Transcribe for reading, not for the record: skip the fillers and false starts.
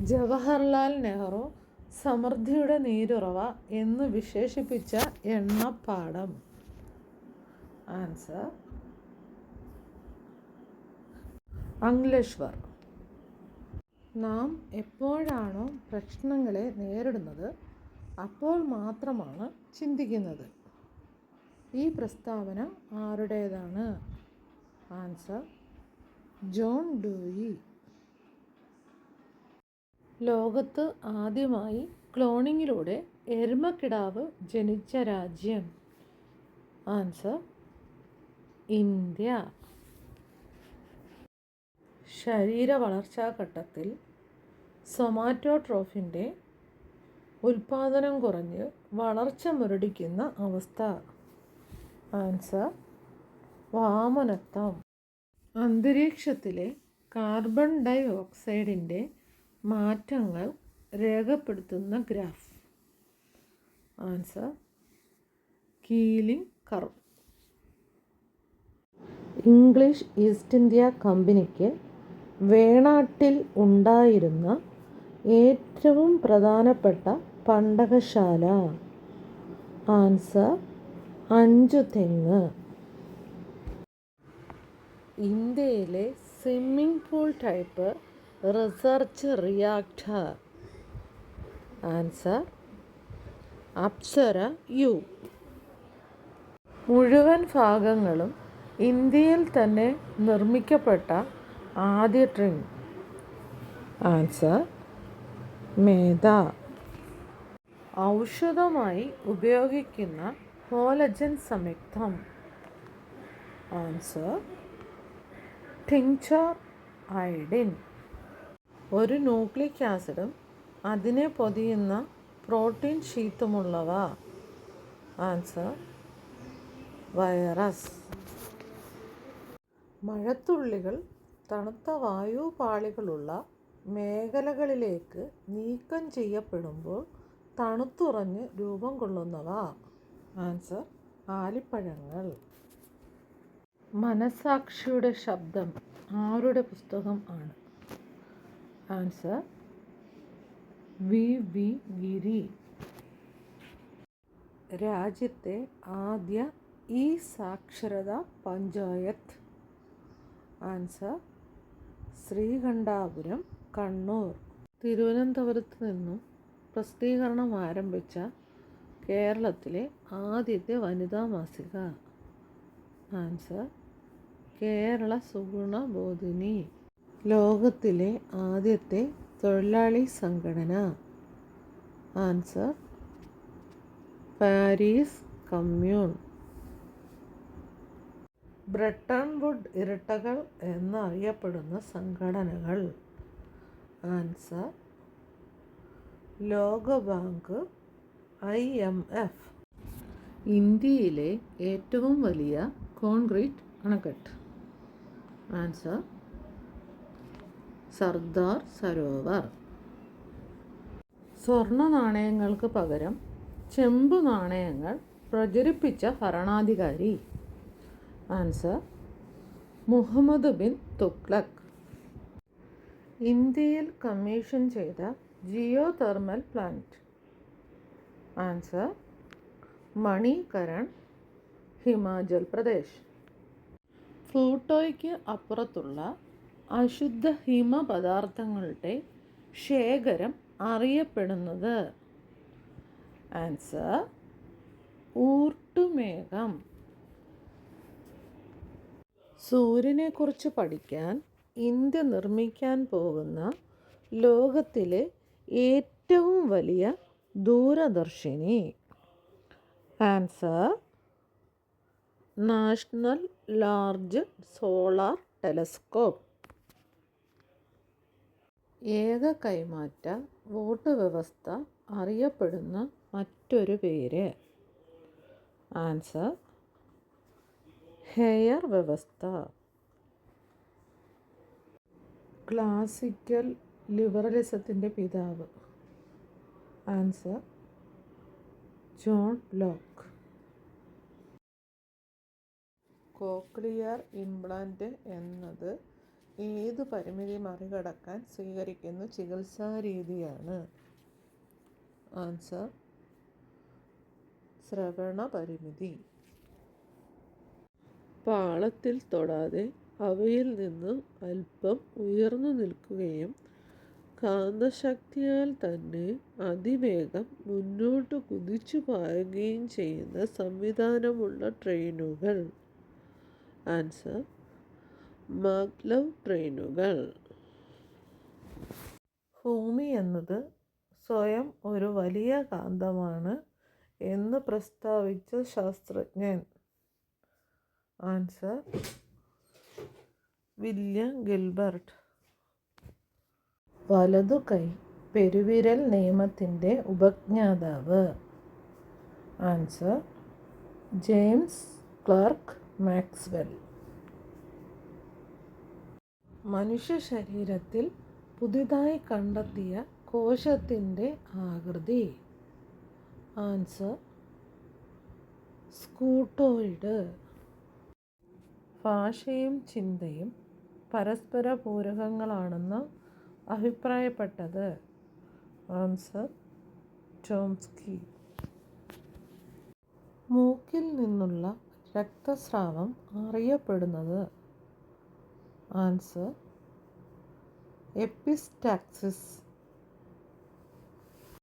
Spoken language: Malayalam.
ജവഹർലാൽ നെഹ്റു സമൃദ്ധിയുടെ നീരുറവ എന്ന് വിശേഷിപ്പിച്ച എണ്ണപ്പാടം. ആൻസർ അംഗ്ലേശ്വർ. നാം എപ്പോഴാണോ പ്രശ്നങ്ങളെ നേരിടുന്നത് അപ്പോൾ മാത്രമാണ് ചിന്തിക്കുന്നത്. ഈ പ്രസ്താവന ആരുടേതാണ്? Answer John Dewey. ലോകത്ത് ആദ്യമായി ക്ലോണിങ്ങിലൂടെ എരുമക്കിടാവ് ജനിച്ച രാജ്യം? Answer India. ശരീര വളർച്ചാഘട്ടത്തിൽ സൊമാറ്റോട്രോഫിൻ്റെ ഉൽപാദനം കുറഞ്ഞ് വളർച്ച മുരടിക്കുന്ന അവസ്ഥ? ആൻസർ വാമനത്വം. അന്തരീക്ഷത്തിലെ കാർബൺ ഡൈ ഓക്സൈഡിൻ്റെ മാറ്റങ്ങൾ രേഖപ്പെടുത്തുന്ന graph? Answer Keeling curve. English East India കമ്പനിക്ക് വേണാട്ടിൽ ഉണ്ടായിരുന്ന ഏറ്റവും പ്രധാനപ്പെട്ട പണ്ടകശാല? ആൻസർ അഞ്ചുതെങ്ങ്. ഇന്ത്യയിലെ swimming pool type research reactor? Answer Apsara U. മുഴുവൻ ഭാഗങ്ങളും ഇന്ത്യയിൽ തന്നെ നിർമ്മിക്കപ്പെട്ട ആദ്യ ട്രെയിൻ? ആൻസർ മേധ. ഔഷധമായി ഉപയോഗിക്കുന്ന കോലജൻ സംയുക്തം? Answer tincture iodine. ഒരു ന്യൂക്ലിക് ആസിഡും അതിനെ പൊതിയുന്ന പ്രോട്ടീൻ ഷീറ്റുമുള്ളവ? Answer virus. മഴത്തുള്ളികൾ തണുത്ത വായുപാളികളുള്ള മേഖലകളിലേക്ക് നീക്കം ചെയ്യപ്പെടുമ്പോൾ തണുത്തുറഞ്ഞ് രൂപം കൊള്ളുന്നവ? ആൻസർ ആലിപ്പഴങ്ങൾ. മനസാക്ഷിയുടെ ശബ്ദം ആരുടെ പുസ്തകം ആണ്? ആൻസർ വി ഗിരി. രാജ്യത്തെ ആദ്യ സാക്ഷരതാ പഞ്ചായത്ത്? ആൻസർ ശ്രീകണ്ഠാപുരം, കണ്ണൂർ. തിരുവനന്തപുരത്ത് നിന്നും പ്രസിദ്ധീകരണം ആരംഭിച്ച കേരളത്തിലെ ആദ്യത്തെ വനിതാ മാസിക? ആൻസർ കേരള സുഗുണബോധിനി. ലോകത്തിലെ ആദ്യത്തെ തൊഴിലാളി സംഘടന? Answer Paris Commune. Bretton Wood ഇരട്ടകൾ എന്നറിയപ്പെടുന്ന സംഘടനകൾ? ആൻസർ ലോകബാങ്ക്, IMF. ഇന്ത്യയിലെ ഏറ്റവും വലിയ കോൺക്രീറ്റ് അണക്കെട്ട്? ആൻസർ സർദാർ സരോവർ. സ്വർണ്ണ നാണയങ്ങൾക്ക് പകരം ചെമ്പ് നാണയങ്ങൾ പ്രചരിപ്പിച്ച ഭരണാധികാരി? ആൻസർ മുഹമ്മദ് ബിൻ തുഗ്ലക്. ഇന്ത്യയിൽ കമ്മീഷൻ ചെയ്ത geothermal plant? Answer Manikaran, Himachal Pradesh. പ്ലൂട്ടോയ്ക്ക് അപ്പുറത്തുള്ള അശുദ്ധ ഹിമപദാർത്ഥങ്ങളുടെ ശേഖരം അറിയപ്പെടുന്നത്? ആൻസർ ഊർട്ടുമേഘം. സൂര്യനെക്കുറിച്ച് പഠിക്കാൻ ഇന്ത്യ നിർമ്മിക്കാൻ പോകുന്ന ലോകത്തിലെ ഏറ്റവും വലിയ ദൂരദർശിനി? Answer national large solar telescope. ഏക കൈമാറ്റ വോട്ട് വ്യവസ്ഥ അറിയപ്പെടുന്ന മറ്റൊരു പേര്? ആൻസർ ഹെയർ വ്യവസ്ഥ. ക്ലാസിക്കൽ ലിബറലിസത്തിൻ്റെ പിതാവ്? Answer John Locke. Cochlear implant എന്നത് ഏത് പരിമിതി മറികടക്കാൻ സ്വീകരിക്കുന്ന ചികിത്സാരീതിയാണ്? ആൻസർ ശ്രവണ പരിമിതി. പാളത്തിൽ തൊടാതെ അവയിൽ നിന്ന് അല്പം ഉയർന്നു നിൽക്കുകയും കാന്തശക്തിയാൽ തന്നെ അതിവേഗം മുന്നോട്ട് കുതിച്ചു പായുകയും ചെയ്യുന്ന സംവിധാനമുള്ള ട്രെയിനുകൾ. ആൻസർ മാഗ്ലവ് ട്രെയിനുകൾ. ഭൂമി എന്നത് സ്വയം ഒരു വലിയ കാന്തമാണ് എന്ന് പ്രസ്താവിച്ച ശാസ്ത്രജ്ഞൻ. Answer William Gilbert. വലതു കൈ പെരുവിരൽ നിയമത്തിൻ്റെ ഉപജ്ഞാതാവ്. Answer James clerk Maxwell. മനുഷ്യ ശരീരത്തിൽ പുതിയതായി കണ്ടെത്തിയ കോശത്തിൻ്റെ ആകൃതി. ആൻസർ സ്കൂട്ടോയിഡ്. ഭാഷയും ചിന്തയും പരസ്പര പൂരകങ്ങളാണെന്ന് അഭിപ്രായപ്പെട്ടത്. Answer Chomsky. മൂക്കിൽ നിന്നുള്ള രക്തസ്രാവം അറിയപ്പെടുന്നത്. Answer epistaxis.